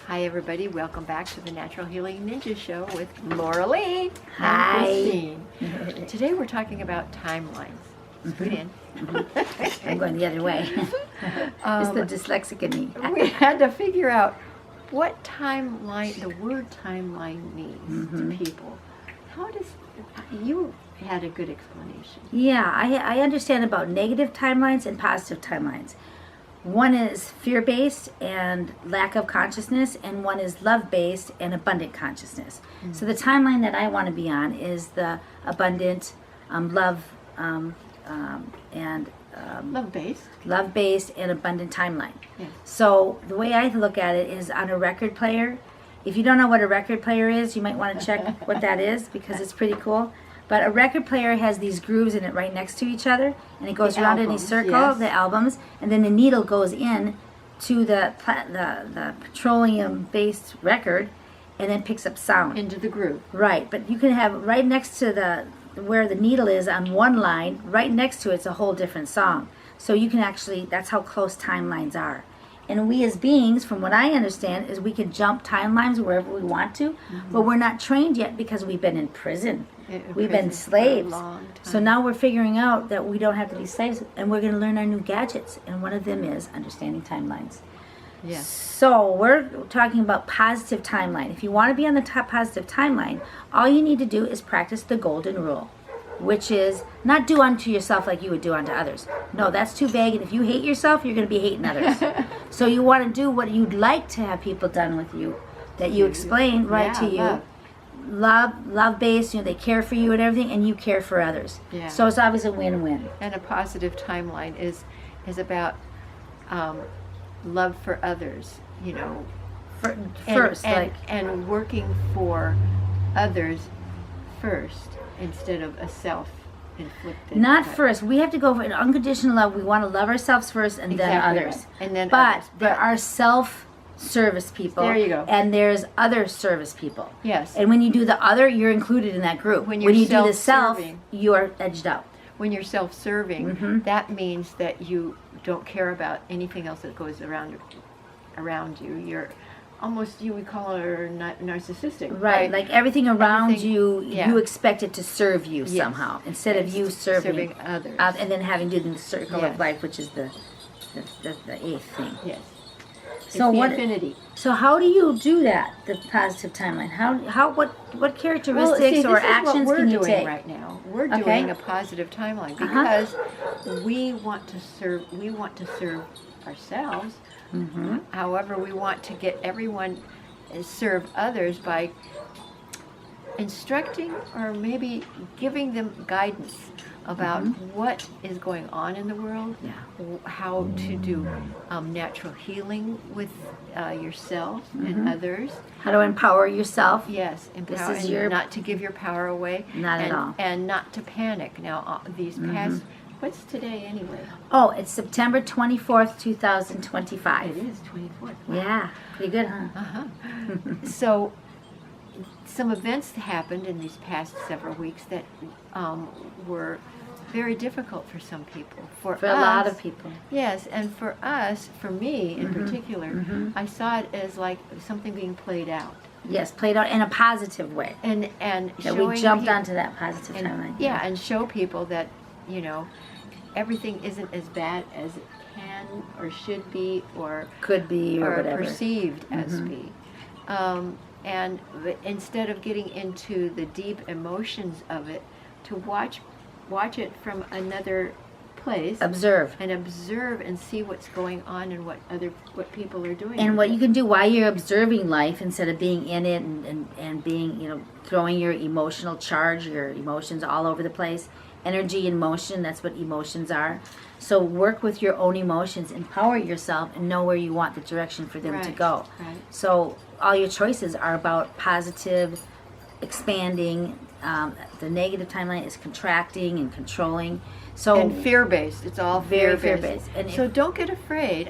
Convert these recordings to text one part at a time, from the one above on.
Hi everybody, welcome back to the Natural Healing Ninja Show with Laura Lee Hi. and Christine. Today we're talking about timelines. Scoot in. I'm going the other way. It's the dyslexic in me. We had to figure out what timeline, the word timeline means to people. How does, you had a good explanation. Yeah, I understand about negative timelines and positive timelines. One is fear-based and lack of consciousness, and one is love-based and abundant consciousness. So the timeline that I want to be on is the abundant, love, and Love-based and abundant timeline. Yes. So the way I look at it is on a record player. If you don't know what a record player is, you might want to check what that is because it's pretty cool. But a record player has these grooves in it right next to each other, and it goes The around in a albums, circle, yes. the albums, and then the needle goes in to the petroleum-based record, and then picks up sound. into the groove. Right, but you can have right next to where the needle is on one line, right next to it's a whole different song. So you can actually, that's how close timelines are. And we as beings, from what I understand, is we can jump timelines wherever we want to, but we're not trained yet because we've been in prison. We've been slaves. So now we're figuring out that we don't have to be slaves, and we're going to learn our new gadgets. And one of them is understanding timelines. Yes. So we're talking about positive timeline. If you want to be on the top positive timeline, all you need to do is practice the golden rule, which is not do unto yourself like you would do unto others. No, that's too vague. And if you hate yourself, you're going to be hating others. So you want to do what you'd like to have people done with you, that you explain right to you. Love-based, they care for you and everything, and you care for others. Yeah. So it's always a win-win. And a positive timeline is about love for others, First, and working for others first instead of a self-inflicted. not first. We have to go for an unconditional love. We want to love ourselves first and then Exactly others. right. And then but others. there are self-service people. There you go. And there's other service people. Yes. And when you do the other, you're included in that group. When you're you do the self, self-serving. you're edged out. When you're self-serving, that means that you don't care about anything else that goes around you. You're almost, you would call it narcissistic. Right. Like everything around Everything- you, yeah. you expect it to serve you Yes. somehow instead of you serving others. and then having to do the circle Yes. of life, which is the eighth thing. Yes. So It's the what? infinity. So how do you do that? The positive timeline. What characteristics or actions can you take? Right now. We're Okay. doing a positive timeline because we want to serve. We want to serve ourselves. However, we want to get everyone and serve others by instructing or maybe giving them guidance about what is going on in the world, how to do natural healing with yourself and others. How to empower yourself? Yes, empower, is and your- not to give your power away. Not at all. And not to panic. Now, these past, what's today anyway? Oh, it's September 24th, 2025. It is 24th. Yeah, pretty good, huh? So, some events happened in these past several weeks that were very difficult for some people. For For a us, lot of people. Yes, and for us, for me in particular, I saw it as like something being played out. Yes, played out in a positive way. And That showing we jumped people, onto that positive timeline. yeah, and show people that, everything isn't as bad as it can or should be or Could be or whatever. perceived as be. And instead of getting into the deep emotions of it, to watch it from another place Observe. and observe and see what's going on and what people are doing. And what you can do while you're observing life instead of being in it and being, throwing your emotional charge, your emotions all over the place. Energy and motion, that's what emotions are. So work with your own emotions, empower yourself, and know where you want the direction for them to go. Right. So all your choices are about positive, expanding. The negative timeline is contracting and contracking. So And fear-based. It's all Very fear-based. fear-based. And so don't get afraid.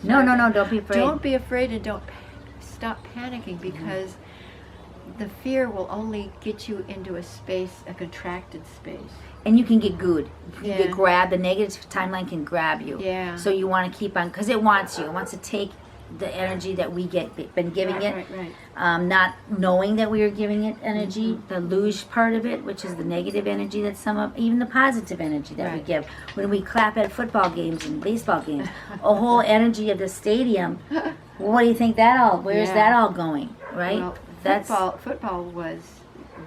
no, don't be afraid. Don't be afraid and don't stop panicking because the fear will only get you into a space, a contracted space. And you can get good. You Yeah. get grabbed. The negative timeline can grab you. Yeah. So you want to keep on, because it wants you. It wants to take the energy that we been giving it. Right. Not knowing that we are giving it energy, the luge part of it, which is the negative energy that even the positive energy that we give. When we clap at football games and baseball games, a whole energy of the stadium, what do you think where's that all going, right? Well, football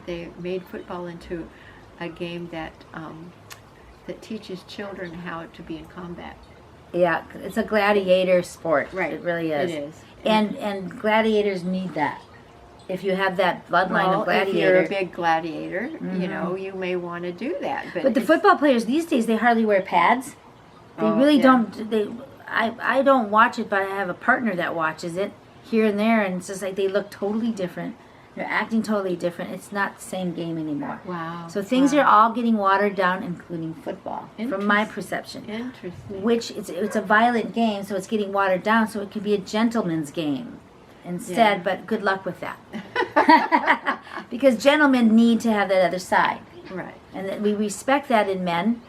they made football into a game that teaches children how to be in combat. Yeah, it's a gladiator sport. Right. It really is. It is. And gladiators need that. If you have that bloodline of gladiator. If you're a big gladiator, you may want to do that. But the football players these days, they hardly wear pads. They really don't. I don't watch it, but I have a partner that watches it here and there, and it's just like they look totally different. They're acting totally different. It's not the same game anymore. Wow. So things are all getting watered down, including football, from my perception. Interesting. Which it's a violent game, so it's getting watered down, so it could be a gentleman's game instead, but good luck with that. Because gentlemen need to have that other side. Right. And we respect that in men,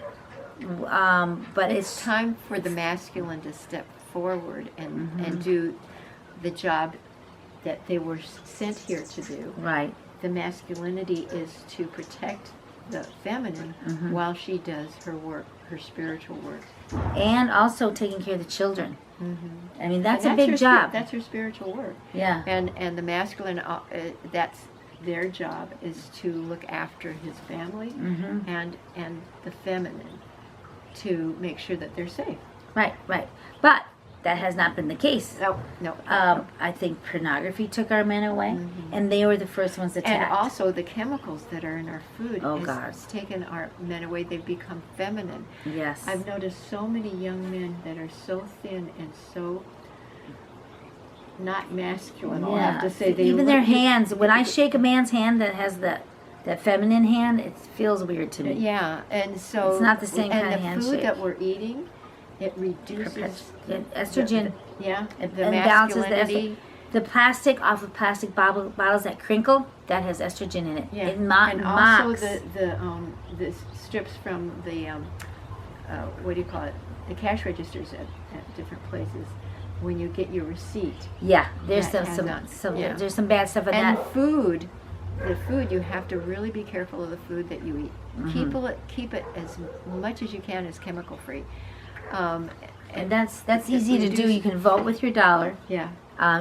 but it's time for the masculine to step forward and do the job that they were sent here to do. Right. The masculinity is to protect the feminine while she does her work, her spiritual work. And also taking care of the children. I mean, that's a big job. That's her spiritual work. Yeah. And the masculine, that's their job, is to look after his family and the feminine to make sure that they're safe. Right. But that has not been the case. No. I think pornography took our men away, and they were the first ones attacked. And also the chemicals that are in our food has taken our men away. They've become feminine. Yes. I've noticed so many young men that are so thin and so not masculine. I'll have to say. Even their hands. When I shake a man's hand that has that feminine hand, it feels weird to me. Yeah, and so it's not the same kind of handshake. And the food that we're eating, it reduces estrogen. The masculinity. The plastic off of plastic bottles that crinkle, that has estrogen in it. Yeah. And also the strips from the what do you call it? The cash registers at different places. When you get your receipt. Yeah, there's there's some bad stuff in that. And the food, you have to really be careful of the food that you eat. Keep it as much as you can as chemical free. And that's easy to do. You can vote with your dollar. Yeah.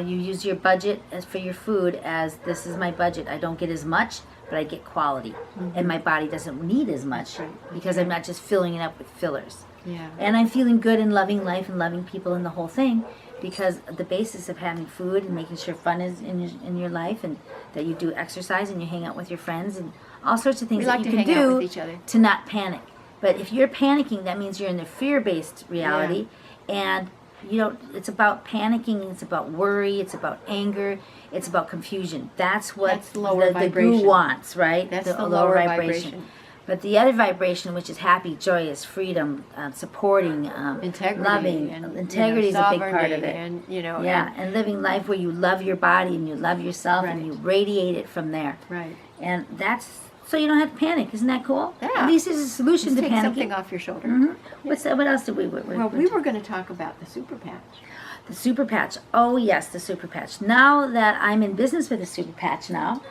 You use your budget for your food as, this is my budget. I don't get as much, but I get quality. And my body doesn't need as much because I'm not just filling it up with fillers. Yeah. And I'm feeling good and loving life and loving people and the whole thing, because the basis of having food and making sure fun is in your life, and that you do exercise and you hang out with your friends and all sorts of things that you can do to not panic. But if you're panicking, that means you're in the fear-based reality, and it's about panicking, it's about worry, it's about anger, it's about confusion. That's what the guru wants, right? That's the lower vibration. But the other vibration, which is happy, joyous, freedom, supporting, integrity, loving, integrity is a big part of it. And, and living life where you love your body and you love yourself and you radiate it from there. Right. And that's so you don't have to panic. Isn't that cool? Yeah. At least there's a solution to panicking. Take something off your shoulder. What else did we? We were going to talk about the super patch. The super patch. Oh yes, the super patch. Now that I'm in business with the super patch now.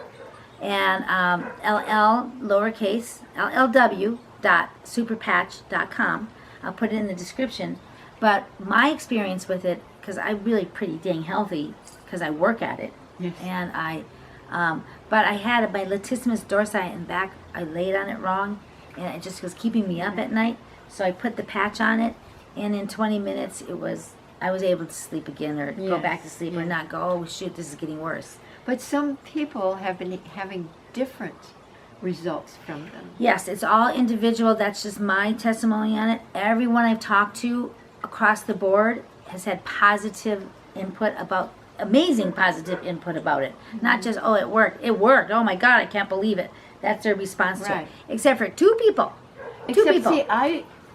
And LLW.superpatch.com. I'll put it in the description. But my experience with it, because I'm really pretty dang healthy, because I work at it. Yes. And but I had my latissimus dorsi in back. I laid on it wrong, and it just was keeping me up at night. So I put the patch on it, and in 20 minutes, I was able to sleep again, or go back to sleep, or not go, oh shoot, this is getting worse. But some people have been having different results from them. Yes, it's all individual. That's just my testimony on it. Everyone I've talked to across the board has had amazing positive input about it. Not just, oh, it worked. It worked. Oh my God, I can't believe it. That's their response to it. Except for two people.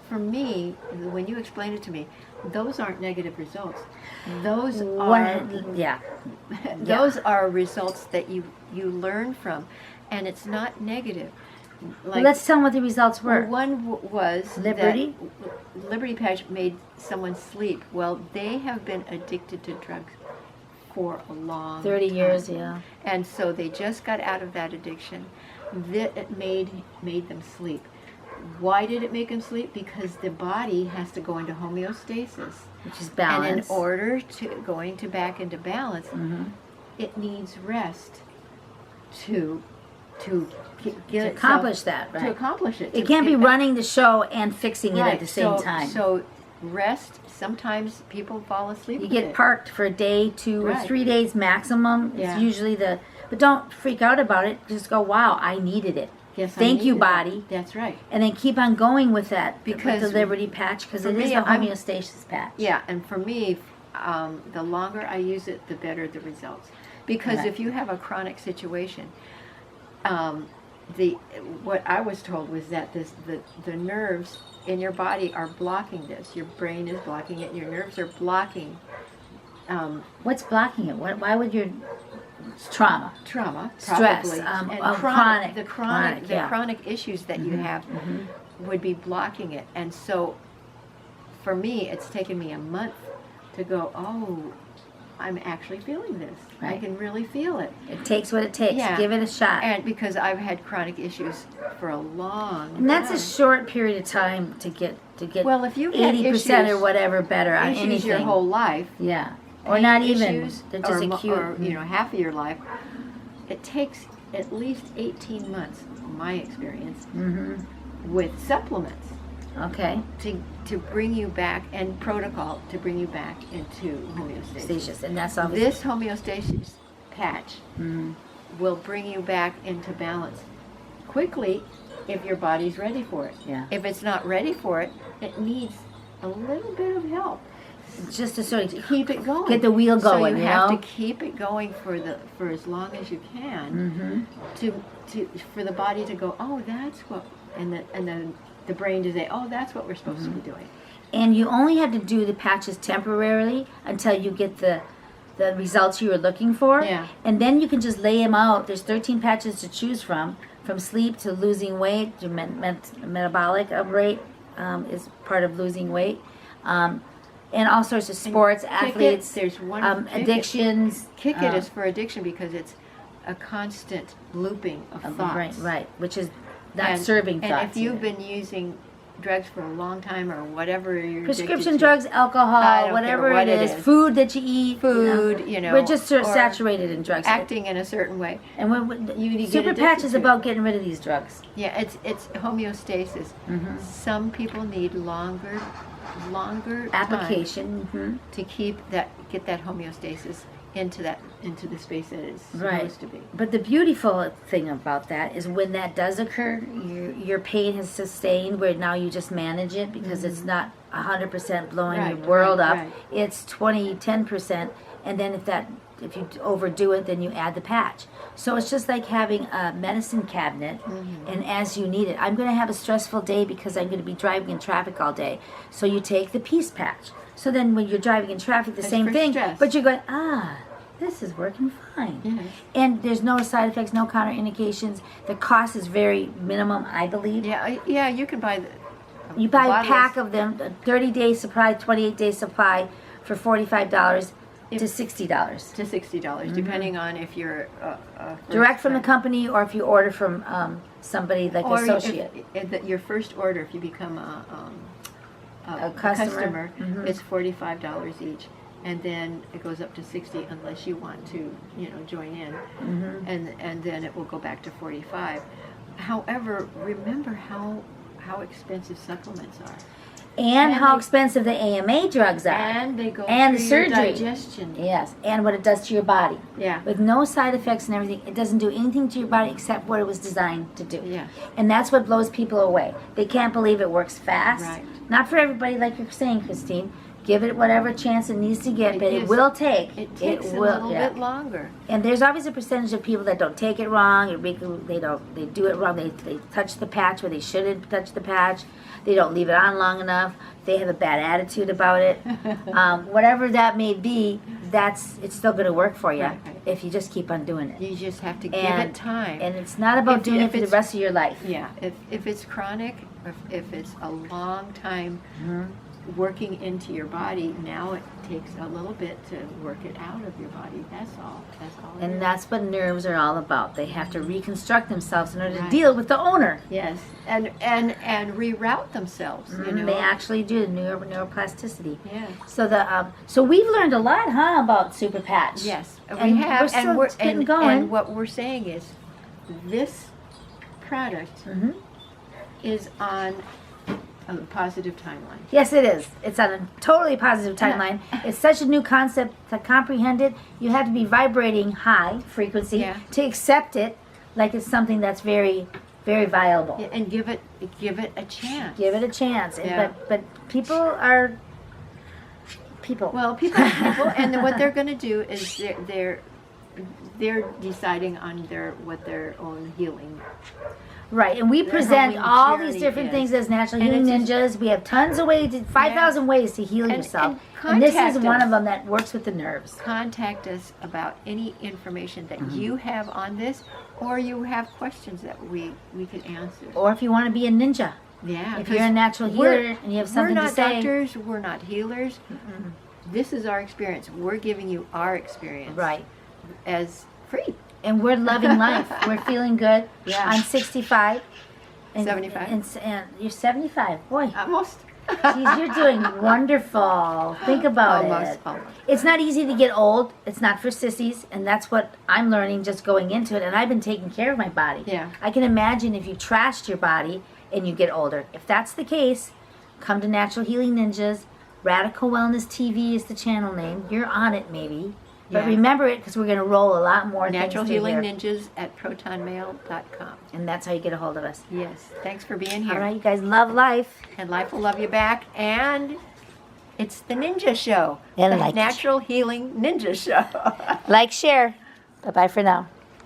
For me, when you explained it to me, those aren't negative results. Those are results that you learn from, and it's not negative. like, let's tell them what the results were. well, one was Liberty? that Liberty Patch made someone sleep. Well, they have been addicted to drugs for a long 30 time. years, yeah. And so they just got out of that addiction. It made them sleep. Why did it make them sleep? Because the body has to go into homeostasis. Which is balance. And in order to going to back into balance, it needs rest to get accomplish that, right? To accomplish it. It can't be running the show and fixing it at the same time. So rest, sometimes people fall asleep. You with get it. parked for a day, 2 or 3 days maximum. Yeah. It's usually but don't freak out about it. Just go, wow, I needed it. Yes, Thank you, needed body. it. That's right. And then keep on going with that, Because with the Liberty Patch, because for it is me, the homeostasis patch. Yeah, and for me, the longer I use it, the better the results. Because Right. if you have a chronic situation, what I was told was that the nerves in your body are blocking this. Your brain is blocking it, and your nerves are blocking What's blocking it? Why would your trauma? trauma, Stress, probably, and chronic, the yeah. chronic issues that you have would be blocking it. And so, for me, it's taken me a month to go, oh, I'm actually feeling this. I Right. can really feel it. It takes what it takes. Yeah. Give it a shot. And because I've had chronic issues for a long And that's time. a short period of time to get Well, if you've had 80% or issues- whatever better on issues anything. your whole life, Yeah. Or pain not even. issues, They're just acute. or half of your life, it takes at least 18 months, in my experience, with supplements Okay. to bring you back, and protocol to bring you back into homeostasis. Stasis. And that's all. This homeostasis patch will bring you back into balance quickly if your body's ready for it. Yeah. If it's not ready for it, it needs a little bit of help. Just to sort of Keep it going. get the wheel So going, you have know? to keep it going for as long as you can for the body to go, oh, that's what, and then the brain to say, oh, that's what we're supposed to be doing. And you only have to do the patches temporarily until you get the results you were looking for. Yeah. And then you can just lay them out. There's 13 patches to choose from sleep to losing weight, to metabolic rate is part of losing weight. And all sorts of sports, athletes, There's one addictions. Kick it is for addiction because it's a constant looping of thoughts. Right, which is not serving thoughts. And if you've either. been using drugs for a long time or whatever you're Prescription addicted to, drugs, I alcohol, don't care whatever what it it is, is. food that you eat, Food, we're just or saturated in drugs. acting in a certain way. And You get Super addicted Patch is to it. about getting rid of these drugs. Yeah, it's homeostasis. Some people need longer time Application. to get that homeostasis into the space that it's Right. supposed to be. But the beautiful thing about that is when that does occur, your pain has sustained where now you just manage it because it's not 100% blowing Right, your world right, up. right. It's 20-10%, and then if you overdo it, then you add the patch. So it's just like having a medicine cabinet, and as you need it. I'm going to have a stressful day because I'm going to be driving in traffic all day. So you take the peace patch. So then when you're driving in traffic, the That's same for thing, stress. but you're going, this is working fine. Yes. And there's no side effects, no counterindications. The cost is very minimum, I believe. Yeah, you can buy You buy a bottles. pack of them, a 30-day supply, 28-day supply for $45 to $60. to $60, depending on if you're Direct from the company or if you order from somebody like or associate. if your first order, if you become a customer. customer, it's $45 each, and then it goes up to $60 unless you want to, join in, and then it will go back to $45. However, remember how expensive supplements are, And how they- expensive the AMA drugs are. and they go And the through your surgery. digestion. Yes, and what it does to your body. Yeah. With no side effects and everything. It doesn't do anything to your body except what it was designed to do. Yeah. And that's what blows people away. They can't believe it works fast. Right. Not for everybody, like you're saying, Christine. Give it whatever chance it needs to get, but it gives- will take. It takes a will, little bit longer. And there's always a percentage of people that don't take it wrong. They do it wrong. They touch the patch where they shouldn't touch the patch. They don't leave it on long enough. They have a bad attitude about it. Whatever that may be, it's still going to work for you. Right, right. if you just keep on doing it. You just have to give it time. And it's not about doing it for the rest of your life. Yeah, if it's chronic, if it's a long time working into your body, now it takes a little bit to work it out of your body. That's all. And that's what nerves are all about. They have to reconstruct themselves in order to deal with the owner. Yes, and reroute themselves. You know, they actually do the neuroplasticity. Yeah. So we've learned a lot, about Super Patch. Yes, and we have, we're still getting going. And what we're saying is, this product is on a positive timeline. Yes, it is. It's on a totally positive timeline. It's such a new concept to comprehend it. You have to be vibrating high frequency to accept it, like it's something that's very, very viable. Yeah, and give it a chance. Give it a chance. Yeah. But people are people. Well, people are people, and then what they're going to do is they're deciding on their own healing. Right, and we present healing all these journey different is. things as Natural And Healing it's Ninjas. We have tons of ways, 5,000 ways to heal yourself. And this is contact one us. of them that works with the nerves. Contact us about any information that you have on this, or you have questions that we can answer. Or if you want to be a ninja. Yeah, If you're a natural healer and you have something to say. We're not doctors, we're not healers. This is our experience. We're giving you our experience. Right. As free. And we're loving life. We're feeling good. Yeah. I'm 65. And, 75. And you're 75. Boy, Almost. geez, you're doing wonderful. Think about it. Almost. It's not easy to get old. It's not for sissies. And that's what I'm learning just going into it. And I've been taking care of my body. Yeah. I can imagine if you trashed your body and you get older. If that's the case, come to Natural Healing Ninjas. Radical Wellness TV is the channel name. You're on it, maybe. But remember it, because we're going to roll a lot more Natural things Healing through here. Ninjas at protonmail.com. And that's how you get a hold of us. Yes. Thanks for being here. All right, you guys, love life. And life will love you back. And it's the Ninja Show. And the like it. Natural Healing Ninja Show. Like, share. Bye-bye for now.